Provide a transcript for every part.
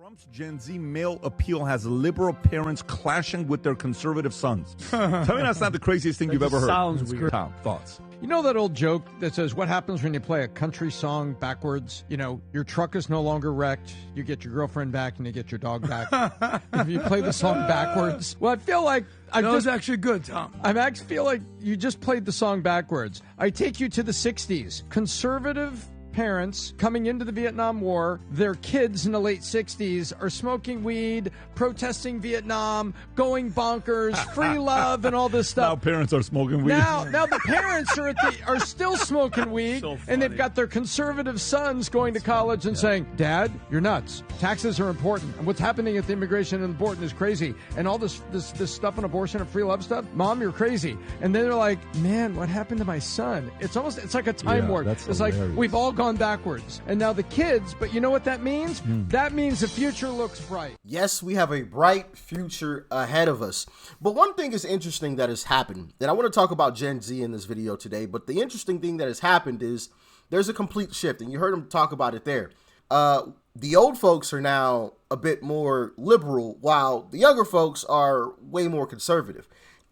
Trump's Gen Z male appeal has liberal parents clashing with their conservative sons. Tell me that's not the craziest thing you've ever heard. Sounds weird. Tom, thoughts? You know that old joke that says, what happens when you play a country song backwards? You know, your truck is no longer wrecked, you get your girlfriend back, and you get your dog back. If you play the song backwards. Well, I feel like... That was actually good, Tom. I actually feel like you just played the song backwards. I take you to the 60s. Conservative parents coming into the Vietnam War, their kids in the late 60s are smoking weed, protesting Vietnam, going bonkers, free love, and all this stuff. Now parents are smoking weed. Now the parents are still smoking weed, So and they've funny. got their conservative sons going to college and saying, Dad, you're nuts. Taxes are important, and what's happening at the immigration and important is crazy, and all this stuff on abortion and free love stuff. Mom, you're crazy. And then they're like, man, what happened to my son? It's like a time warp. that's It's hilarious. like we've all gone backwards, and now the kids. But you know what that means? That means the future looks bright. Yes, we have a bright future ahead of us. But one thing is interesting that has happened, and I want to talk about Gen Z in this video today, but the interesting thing that has happened is there's a complete shift, and you heard him talk about it there. The old folks are now a bit more liberal, while the younger folks are way more conservative.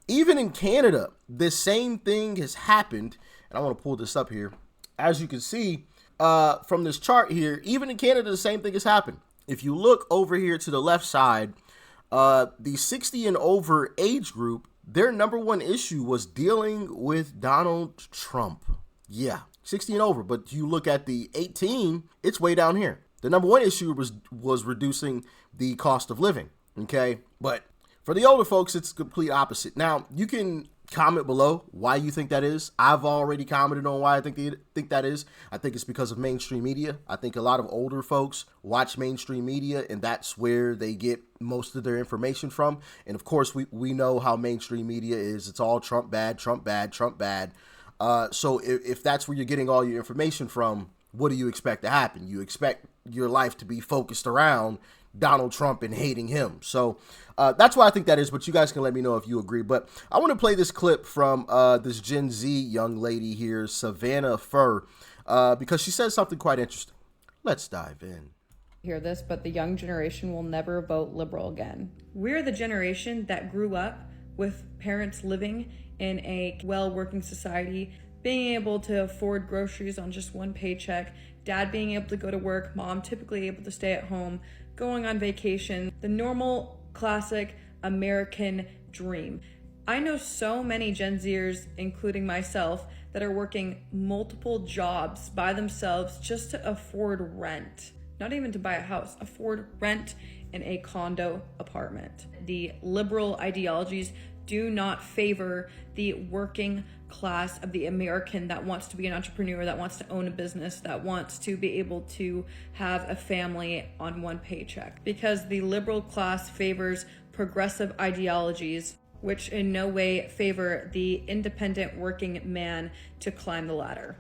Even in Canada, the same thing has happened, and I want to pull this up here. As you can see from this chart here, even in Canada, the same thing has happened. If you look over here to the left side, the 60 and over age group, their number one issue was dealing with Donald Trump. Yeah, 60 and over. But you look at the 18, it's way down here. The number one issue was reducing the cost of living. Okay, but for the older folks, it's the complete opposite. Now, you can comment below why you think that is. I've already commented on why I think that is. I think it's because of mainstream media. I think a lot of older folks watch mainstream media, and that's where they get most of their information from. And of course, we know how mainstream media is. It's all Trump bad, Trump bad, Trump bad. So if that's where you're getting all your information from, what do you expect to happen? You expect your life to be focused around Donald Trump and hating him. So that's why I think that is, but you guys can let me know if you agree. But I want to play this clip from this Gen Z young lady here, Savannah Furr, because she says something quite interesting. Let's dive in. Hear this, but the young generation will never vote liberal again. We're the generation that grew up with parents living in a well-working society, being able to afford groceries on just one paycheck, dad being able to go to work, mom typically able to stay at home, going on vacation, the normal classic American dream. I know so many Gen Zers, including myself, that are working multiple jobs by themselves just to afford rent. Not even to buy a house, afford rent in a condo apartment. The liberal ideologies do not favor the working class of the American that wants to be an entrepreneur, that wants to own a business, that wants to be able to have a family on one paycheck. Because the liberal class favors progressive ideologies, which in no way favor the independent working man to climb the ladder.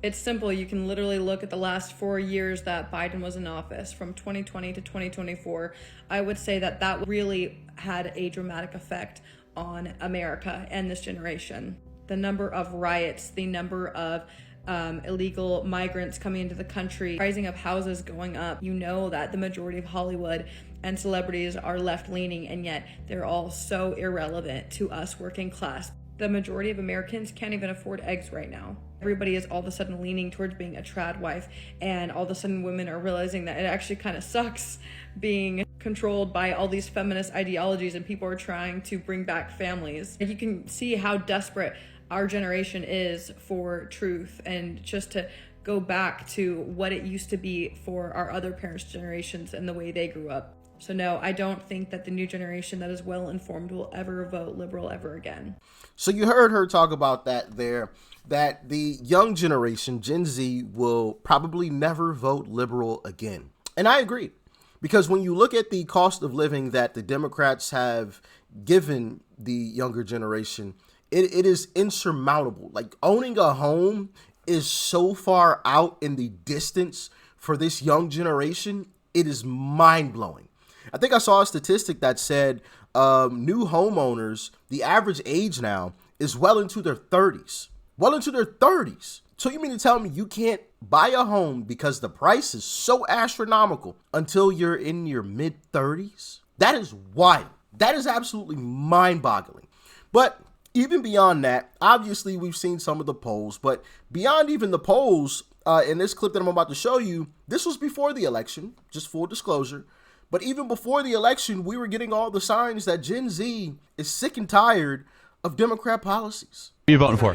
It's simple. You can literally look at the last 4 years that Biden was in office, from 2020 to 2024. I would say that really had a dramatic effect on America and this generation. The number of riots, the number of illegal migrants coming into the country, pricing of houses going up. You know that the majority of Hollywood and celebrities are left-leaning, and yet they're all so irrelevant to us working class. The majority of Americans can't even afford eggs right now. Everybody is all of a sudden leaning towards being a trad wife, and all of a sudden women are realizing that it actually kind of sucks being controlled by all these feminist ideologies, and people are trying to bring back families. You can see how desperate our generation is for truth, and just to go back to what it used to be for our other parents' generations and the way they grew up. So no, I don't think that the new generation that is well informed will ever vote liberal ever again. So you heard her talk about that there, that the young generation, Gen Z, will probably never vote liberal again. And I agree, because when you look at the cost of living that the Democrats have given the younger generation, it is insurmountable. Like, owning a home is so far out in the distance for this young generation. It is mind-blowing. I think I saw a statistic that said new homeowners, the average age now is well into their 30s. Well into their 30s. So you mean to tell me you can't buy a home because the price is so astronomical until you're in your mid-30s? That is wild. That is absolutely mind-boggling. But even beyond that, obviously we've seen some of the polls, but beyond even the polls, in this clip that I'm about to show you, this was before the election, just full disclosure. But even before the election, we were getting all the signs that Gen Z is sick and tired of Democrat policies. Who are you voting for?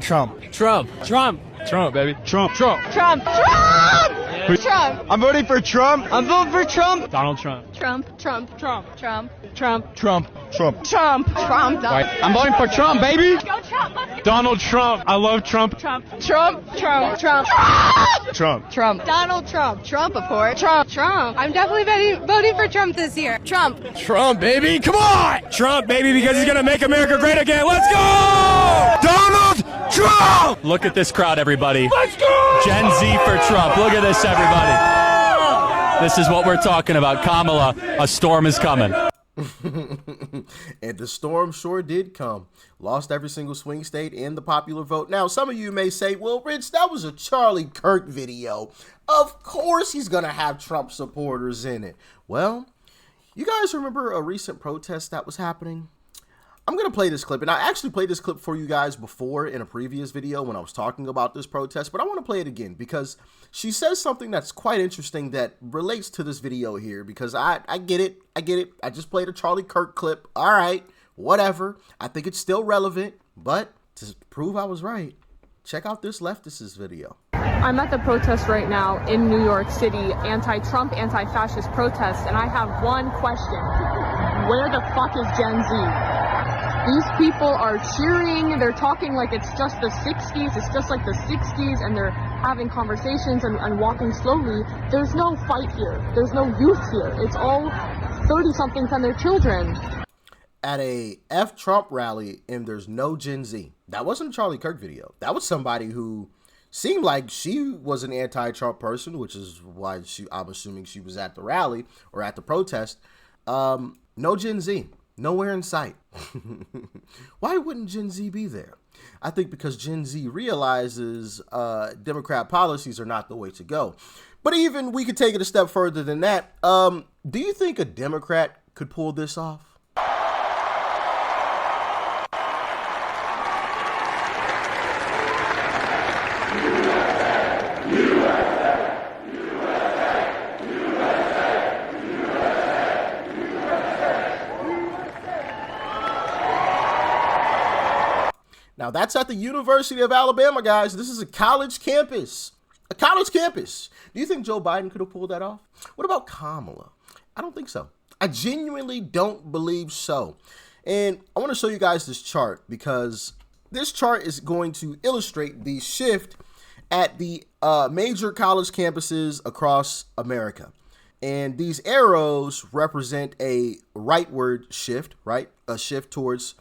Trump. Trump. Trump. Trump, baby. Trump. Trump. Trump. Trump. Trump. I'm voting for Trump. I'm voting for Trump. Donald Trump. Trump. Trump. Trump. Trump. Trump. Trump. Trump. Trump. Trump. Right. I'm voting for Trump, baby. Go Trump. Let's go. Donald Trump. I love Trump. Trump. Trump. Trump. Trump. Trump. Trump. Donald Trump. Trump, of course. Trump. Trump. I'm definitely voting for Trump this year. Trump. Trump, baby. Come on. Trump, baby, because he's going to make America great again. Let's go. Donald Trump. Look at this crowd, everybody. Let's go. Gen Z for Trump. Look at this, everybody. This is what we're talking about. Kamala, a storm is coming. And the storm sure did come. Lost every single swing state in the popular vote. Now, some of you may say, well, Rich, that was a Charlie Kirk video. Of course he's going to have Trump supporters in it. Well, you guys remember a recent protest that was happening? I'm going to play this clip, and I actually played this clip for you guys before in a previous video when I was talking about this protest, but I want to play it again because she says something that's quite interesting that relates to this video here, because I get it. I just played a Charlie Kirk clip. All right, whatever. I think it's still relevant, but to prove I was right, check out this leftist's video. I'm at the protest right now in New York City, anti-Trump, anti-fascist protest, and I have one question. Where the fuck is Gen Z? These people are cheering, they're talking like it's just the 60s, it's just like the 60s, and they're having conversations and walking slowly. There's no fight here. There's no youth here. It's all 30-somethings and their children. At a F Trump rally, and there's no Gen Z. That wasn't a Charlie Kirk video. That was somebody who seemed like she was an anti-Trump person, which is why I'm assuming she was at the rally or at the protest. No Gen Z. Nowhere in sight. Why wouldn't Gen Z be there? I think because Gen Z realizes Democrat policies are not the way to go. But even we could take it a step further than that. Do you think a Democrat could pull this off? Now, that's at the University of Alabama, guys. This is a college campus. A college campus. Do you think Joe Biden could have pulled that off? What about Kamala? I don't think so. I genuinely don't believe so. And I want to show you guys this chart because this chart is going to illustrate the shift at the major college campuses across America. And these arrows represent a rightward shift, right? A shift towards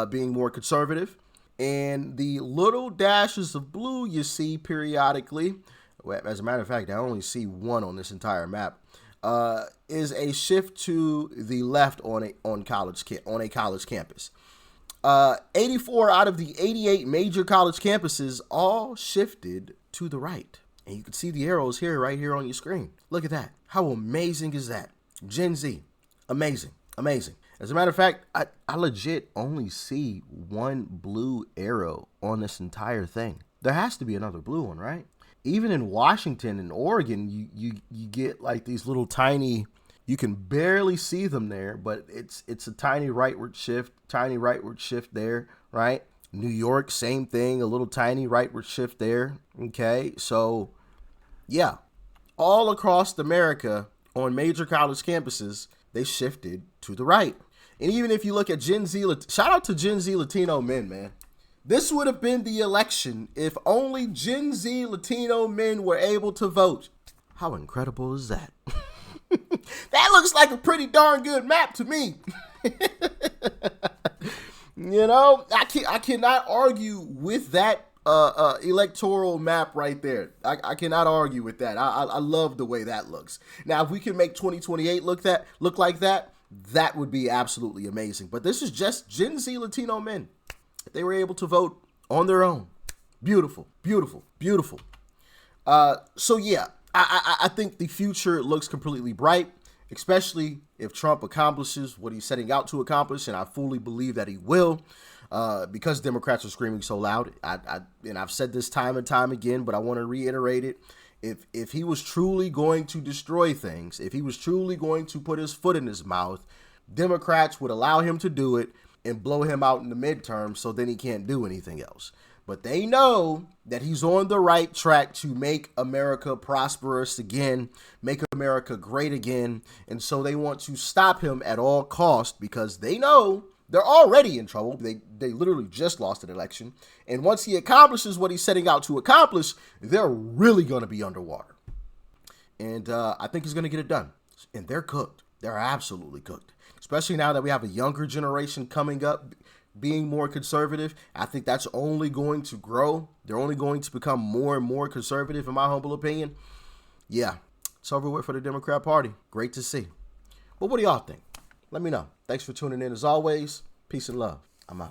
being more conservative. And the little dashes of blue you see periodically, as a matter of fact, I only see one on this entire map, is a shift to the left on a college campus. 84 out of the 88 major college campuses all shifted to the right. And you can see the arrows here, right here on your screen. Look at that. How amazing is that? Gen Z. Amazing. Amazing. As a matter of fact, I legit only see one blue arrow on this entire thing. There has to be another blue one, right? Even in Washington and Oregon, you get like these little tiny, you can barely see them there, but it's a tiny rightward shift there, right? New York, same thing, a little tiny rightward shift there. Okay, so yeah, all across America on major college campuses, they shifted to the right. And even if you look at Gen Z, shout out to Gen Z Latino men, man. This would have been the election if only Gen Z Latino men were able to vote. How incredible is that? That looks like a pretty darn good map to me. You know, I cannot argue with that electoral map right there. I cannot argue with that. I love the way that looks. Now, if we can make 2028 look like that, that would be absolutely amazing. But this is just Gen Z Latino men. If they were able to vote on their own, Beautiful, beautiful, beautiful. So yeah, I think the future looks completely bright, especially if Trump accomplishes what he's setting out to accomplish, and I fully believe that he will, because Democrats are screaming so loud. And I've said this time and time again, but I want to reiterate it. If he was truly going to destroy things, if he was truly going to put his foot in his mouth, Democrats would allow him to do it and blow him out in the midterm, so then he can't do anything else. But they know that he's on the right track to make America prosperous again, make America great again. And so they want to stop him at all costs because they know they're already in trouble. They literally just lost an election. And once he accomplishes what he's setting out to accomplish, they're really going to be underwater. And I think he's going to get it done. And they're cooked. They're absolutely cooked. Especially now that we have a younger generation coming up, being more conservative. I think that's only going to grow. They're only going to become more and more conservative, in my humble opinion. Yeah, it's over with for the Democrat Party. Great to see. But what do y'all think? Let me know. Thanks for tuning in as always. Peace and love. I'm out.